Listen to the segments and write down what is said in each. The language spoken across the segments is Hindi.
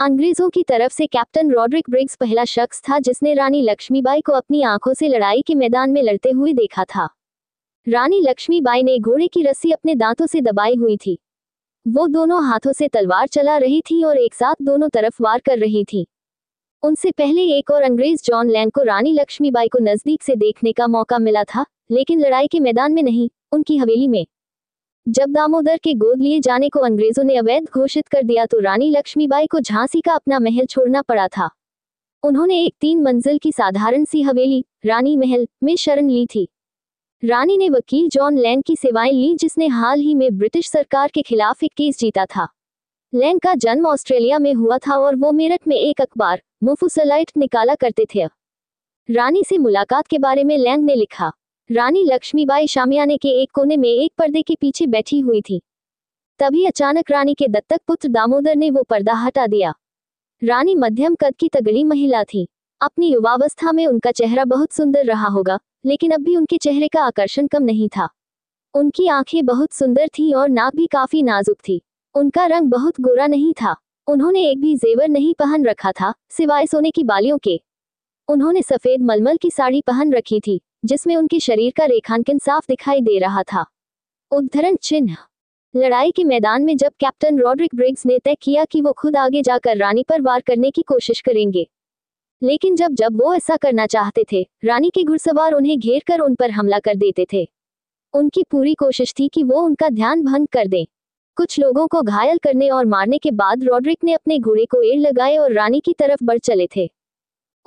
अंग्रेजों की तरफ से कैप्टन रॉड्रिक ब्रिग्स पहला शख्स था जिसने रानी लक्ष्मीबाई को अपनी आंखों से लड़ाई के मैदान में लड़ते हुए देखा था। रानी लक्ष्मीबाई ने घोड़े की रस्सी अपने दांतों से दबाई हुई थी। वो दोनों हाथों से तलवार चला रही थी और एक साथ दोनों तरफ वार कर रही थी। उनसे पहले एक और अंग्रेज जॉन लैंग को रानी लक्ष्मीबाई को नजदीक से देखने का मौका मिला था, लेकिन लड़ाई के मैदान में नहीं, उनकी हवेली में। जब दामोदर के गोद लिए जाने को अंग्रेजों ने अवैध घोषित कर दिया तो रानी लक्ष्मीबाई को झांसी का अपना महल छोड़ना पड़ा था। उन्होंने एक 3 मंजिल की साधारण सी हवेली, रानी महल, में शरण ली थी। रानी ने वकील जॉन लैंग की सेवाएं ली जिसने हाल ही में ब्रिटिश सरकार के खिलाफ एक केस जीता था। लैंग का जन्म ऑस्ट्रेलिया में हुआ था और वो मेरठ में एक अखबार, मुफुसलाइट, निकाला करते थे। रानी से मुलाकात के बारे में लैंग ने लिखा, रानी लक्ष्मीबाई शामियाने के एक कोने में एक पर्दे के पीछे बैठी हुई थी। तभी अचानक रानी के दत्तक पुत्र दामोदर ने वो पर्दा हटा दिया। रानी मध्यम कद की तगड़ी महिला थी। अपनी युवावस्था में उनका चेहरा बहुत सुंदर रहा होगा, लेकिन अब भी उनके चेहरे का आकर्षण कम नहीं था। उनकी आंखें बहुत सुंदर थीं और नाक भी काफी नाजुक थी। उनका रंग बहुत गोरा नहीं था। उन्होंने एक भी जेवर नहीं पहन रखा था, सिवाय सोने की बालियों के। उन्होंने सफेद मलमल की साड़ी पहन रखी थी, जिसमें उनके शरीर का रेखांकन साफ दिखाई दे रहा था। उद्धरण चिन्ह। लड़ाई के मैदान में जब कैप्टन रॉड्रिक ब्रिग्स ने तय किया कि वो खुद आगे जाकर रानी पर वार करने की कोशिश करेंगे, लेकिन जब वो ऐसा करना चाहते थे, रानी के घुड़सवार उन्हें घेर कर उन पर हमला कर देते थे। उनकी पूरी कोशिश थी कि वो उनका ध्यान भंग कर दें। कुछ लोगों को घायल करने और मारने के बाद रॉड्रिक ने अपने घोड़े को एड़ लगाए और रानी की तरफ बढ़ चले थे।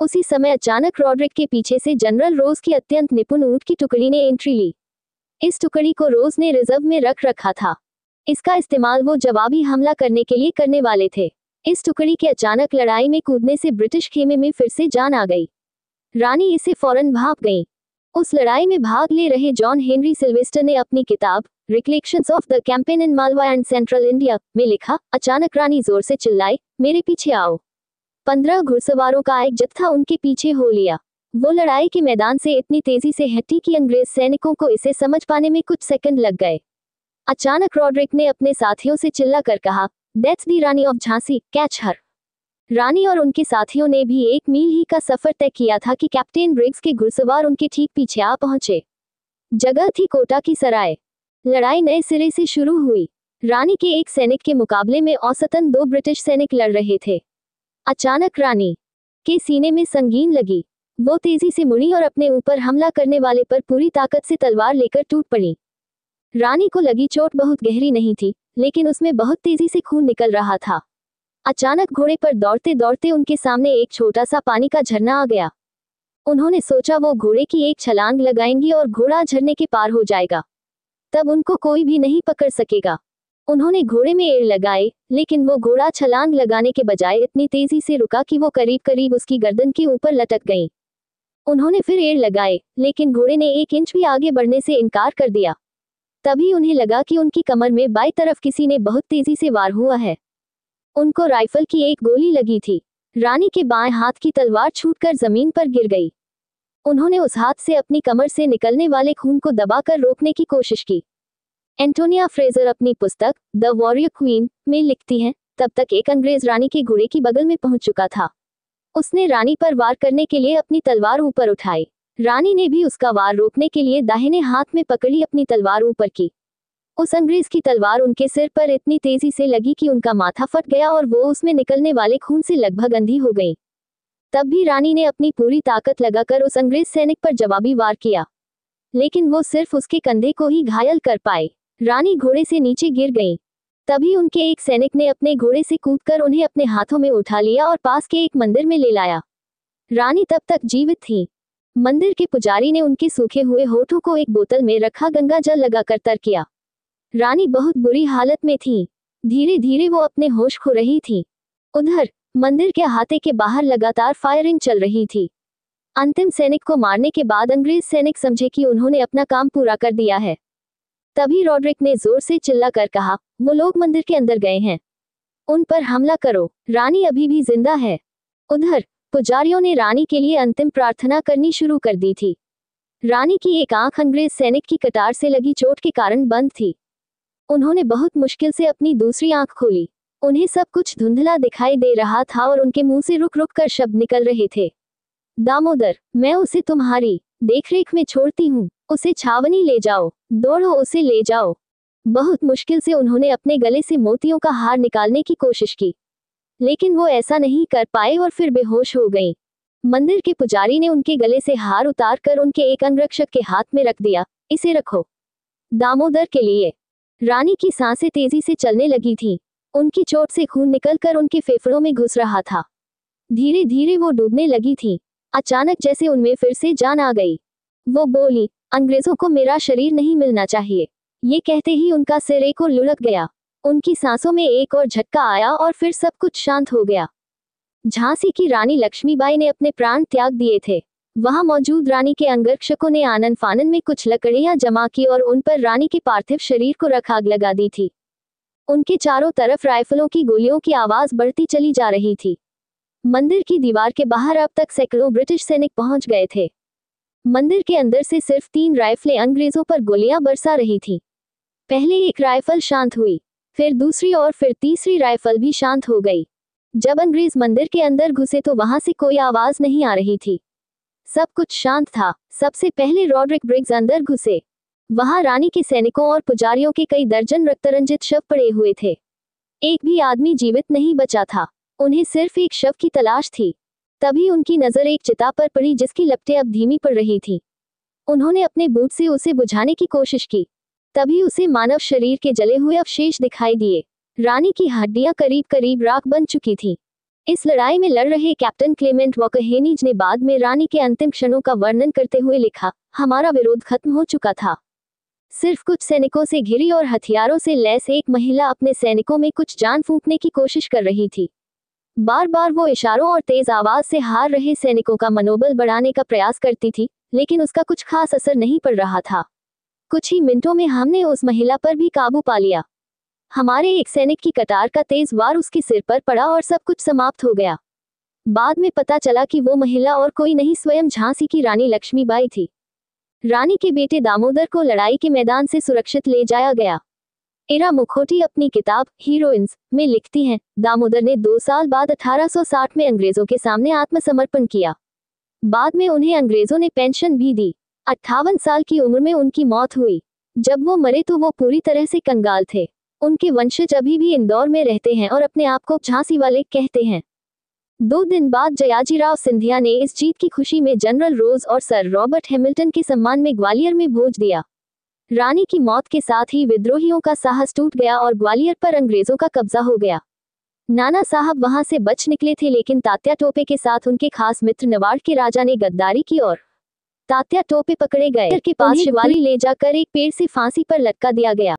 उसी समय अचानक रॉड्रिक के पीछे से जनरल रोज की अत्यंत निपुण ऊंट की टुकड़ी ने एंट्री ली। इस टुकड़ी को रोज ने रिजर्व में रख रखा था। इसका इस्तेमाल वो जवाबी हमला करने के लिए करने वाले थे। इस टुकड़ी के अचानक लड़ाई में कूदने से ब्रिटिश खेमे में फिर से जान आ गई। रानी इसे फौरन भाप गई। उस लड़ाई में भाग ले रहे जॉन हेनरी सिल्वेस्टर ने अपनी किताब recollections of the campaign in Malwa and central India में लिखा, अचानक रानी जोर से चिल्लाई, मेरे पीछे आओ। 15 घुड़सवारों का एक जत्था उनके पीछे हो लिया। वो लड़ाई के मैदान से इतनी तेजी से हटी कि अंग्रेज सैनिकों को इसे समझ पाने में कुछ सेकंड लग गए। अचानक रॉड्रिक ने अपने साथियों से चिल्लाकर कहा, that's the Rani of Jhansi, catch her. Rani और उनके साथियों ने भी 1 मील ही का सफर तय किया था कि कैप्टन ब्रिग्स के घुड़सवार उनके ठीक पीछे आ पहुंचे। जगह थी कोटा की सराय। लड़ाई नए सिरे से शुरू हुई। रानी के एक सैनिक के मुकाबले में औसतन 2 ब्रिटिश सैनिक लड़ रहे थे। अचानक रानी के सीने में संगीन लगी। वो तेजी से मुड़ी और अपने ऊपर हमला करने वाले पर पूरी ताकत से तलवार लेकर टूट पड़ी। रानी को लगी चोट बहुत गहरी नहीं थी, लेकिन उसमें बहुत तेजी से खून निकल रहा था। अचानक घोड़े पर दौड़ते दौड़ते उनके सामने एक छोटा सा पानी का झरना आ गया। उन्होंने सोचा वो घोड़े की एक छलांग लगाएंगी और घोड़ा झरने के पार हो जाएगा। तब उनको कोई भी नहीं पकड़ सकेगा। उन्होंने घोड़े में एड़ लगाए, लेकिन वो घोड़ा छलांग लगाने के बजाय इतनी तेजी से रुका कि वो करीब करीब उसकी गर्दन के ऊपर लटक गई। उन्होंने फिर एड़ लगाए, लेकिन घोड़े ने 1 इंच भी आगे बढ़ने से इनकार कर दिया। तभी उन्हें लगा कि उनकी कमर में बाईं तरफ किसी ने बहुत तेजी से वार हुआ है। उनको राइफल की एक गोली लगी थी। रानी के बाएं हाथ की तलवार छूटकर जमीन पर गिर गई। उन्होंने उस हाथ से अपनी कमर से निकलने वाले खून को दबाकर रोकने की कोशिश की। एंटोनिया फ्रेजर अपनी पुस्तक द वॉरियर क्वीन में लिखती हैं, तब तक एक अंग्रेज रानी के घोड़े की बगल में पहुंच चुका था। उसने रानी पर वार करने के लिए अपनी तलवार ऊपर उठाई। रानी ने भी उसका वार रोकने के लिए दाहिने हाथ में पकड़ी अपनी तलवार ऊपर की। उस अंग्रेज की तलवार उनके सिर पर इतनी तेजी से लगी कि उनका माथा फट गया और वो उसमें निकलने वाले खून से लगभग अंधी हो गई। तब भी रानी ने अपनी पूरी ताकत लगाकर उस अंग्रेज सैनिक पर जवाबी वार किया, लेकिन वो सिर्फ उसके कंधे को ही घायल कर पाए। रानी घोड़े से नीचे गिर गई। तभी उनके एक सैनिक ने अपने घोड़े से कूदकर उन्हें अपने हाथों में उठा लिया और पास के एक मंदिर में ले लाया। रानी तब तक जीवित थी। मंदिर के पुजारी ने उनके सूखे हुए होठों को एक बोतल में रखा गंगा जल लगाकर तर किया। रानी बहुत बुरी हालत में थी। धीरे धीरे वो अपने होश खो रही थी। उधर मंदिर के अहाते के बाहर लगातार फायरिंग चल रही थी। अंतिम सैनिक को मारने के बाद अंग्रेज सैनिक समझे कि उन्होंने अपना काम पूरा कर दिया है। तभी रॉड्रिक ने जोर से चिल्लाकर कहा, वो लोग मंदिर के अंदर गए हैं, उन पर हमला करो, रानी अभी भी जिंदा है। उधर पुजारियों ने रानी के लिए अंतिम प्रार्थना करनी शुरू कर दी थी। रानी की एक आंख अंग्रेज सैनिक की कटार से लगी चोट के कारण बंद थी। उन्होंने बहुत मुश्किल से अपनी दूसरी आंख खोली। उन्हें सब कुछ धुंधला दिखाई दे रहा था और उनके मुंह से रुक रुक कर शब्द निकल रहे थे। दामोदर, मैं उसे तुम्हारी देखरेख में छोड़ती हूँ। उसे छावनी ले जाओ, दौड़ो उसे ले जाओ। बहुत मुश्किल से उन्होंने अपने गले से मोतियों का हार निकालने की कोशिश की, लेकिन वो ऐसा नहीं कर पाए और फिर बेहोश हो गईं। मंदिर के पुजारी ने उनके गले से हार उतार कर उनके एक अंगरक्षक के हाथ में रख दिया। इसे रखो, दामोदर के लिए। रानी की सांसें तेजी से चलने लगी थीं। उनकी चोट से खून निकलकर उनके फेफड़ों में घुस रहा था। धीरे धीरे वो डूबने लगी थीं। अचानक जैसे उनमें फिर से जान आ गई। वो बोली, अंग्रेजों को मेरा शरीर नहीं मिलना चाहिए। ये कहते ही उनका सिर एक और लुढ़क गया। उनकी सांसों में एक और झटका आया और फिर सब कुछ शांत हो गया। झांसी की रानी लक्ष्मीबाई ने अपने प्राण त्याग दिए थे। वहां मौजूद रानी के अंगरक्षकों ने आनन फानन में कुछ लकड़ियां जमा की और उन पर रानी के पार्थिव शरीर को रख आग लगा दी थी। उनके चारों तरफ राइफलों की गोलियों की आवाज बढ़ती चली जा रही थी। मंदिर की दीवार के बाहर अब तक सैकड़ों ब्रिटिश सैनिक पहुंच गए थे। मंदिर के अंदर से सिर्फ 3 राइफलें अंग्रेजों पर गोलियां बरसा रही थीं। पहले एक राइफल शांत हुई, फिर दूसरी और फिर तीसरी राइफल भी शांत हो गई। जब अंग्रेज मंदिर के अंदर घुसे तो वहां से कोई आवाज नहीं आ रही थी। सब कुछ शांत था। सबसे पहले रॉड्रिक ब्रिग्स अंदर घुसे। वहां रानी के सैनिकों और पुजारियों के कई दर्जन रक्तरंजित शव पड़े हुए थे। एक भी आदमी जीवित नहीं बचा था। उन्हें सिर्फ एक शव की तलाश थी। तभी उनकी नजर एक चिता पर पड़ी जिसकी लपटें अब धीमी पड़ रही थी। उन्होंने अपने बूट से उसे बुझाने की कोशिश की। तभी उसे मानव शरीर के जले हुए अवशेष दिखाई दिए। रानी की हड्डियां करीब करीब राख बन चुकी थीं। इस लड़ाई में लड़ रहे कैप्टन क्लेमेंट वॉकरहेनिज ने बाद में रानी के अंतिम क्षणों का वर्णन करते हुए लिखा, हमारा विरोध खत्म हो चुका था। सिर्फ कुछ सैनिकों से घिरी और हथियारों से लैस एक महिला अपने सैनिकों में कुछ जान फूंकने की कोशिश कर रही थी। बार बार वो इशारों और तेज आवाज से हार रहे सैनिकों का मनोबल बढ़ाने का प्रयास करती थी, लेकिन उसका कुछ खास असर नहीं पड़ रहा था। कुछ ही मिनटों में हमने उस महिला पर भी काबू पा लिया। हमारे एक सैनिक की कटार का तेज वार उसके सिर पर पड़ा और सब कुछ समाप्त हो गया। बाद में पता चला कि वो महिला और कोई नहीं स्वयं झांसी की रानी लक्ष्मीबाई थी। रानी के बेटे दामोदर को लड़ाई के मैदान से सुरक्षित ले जाया गया। इरा मुखोटी अपनी किताब हीरोइंस में लिखती हैं, दामोदर ने 2 साल बाद 1860 में अंग्रेजों के सामने आत्मसमर्पण किया। बाद में उन्हें अंग्रेजों ने पेंशन भी दी। 58 साल की उम्र में उनकी मौत हुई। जब वो मरे तो वो पूरी तरह से कंगाल थे। उनके वंशज अभी भी इंदौर में रहते हैं और अपने आप को झांसी वाले कहते हैं। 2 दिन बाद जयाजीराव सिंधिया ने इस जीत की खुशी में जनरल रोज और सर रॉबर्ट हैमिल्टन के सम्मान में ग्वालियर में भोज दिया। रानी की मौत के साथ ही विद्रोहियों का साहस टूट गया और ग्वालियर पर अंग्रेजों का कब्जा हो गया। नाना साहब वहां से बच निकले थे, लेकिन तात्या टोपे के साथ उनके खास मित्र नवाड़ के राजा ने गद्दारी की और तात्या टोपे पकड़े गए। के पास शिवाली ले जाकर एक पेड़ से फांसी पर लटका दिया गया।